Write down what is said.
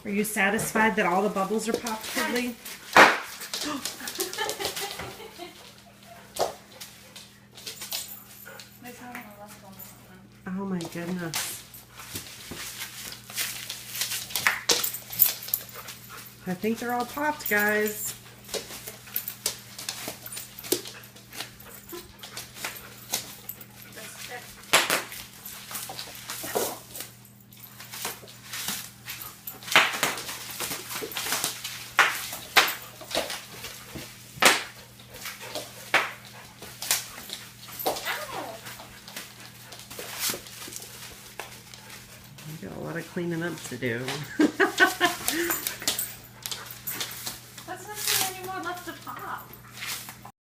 Are you satisfied that all the bubbles are popped, Fiddly? Oh my goodness. I think they're all popped, guys. We got a lot of cleaning up to do.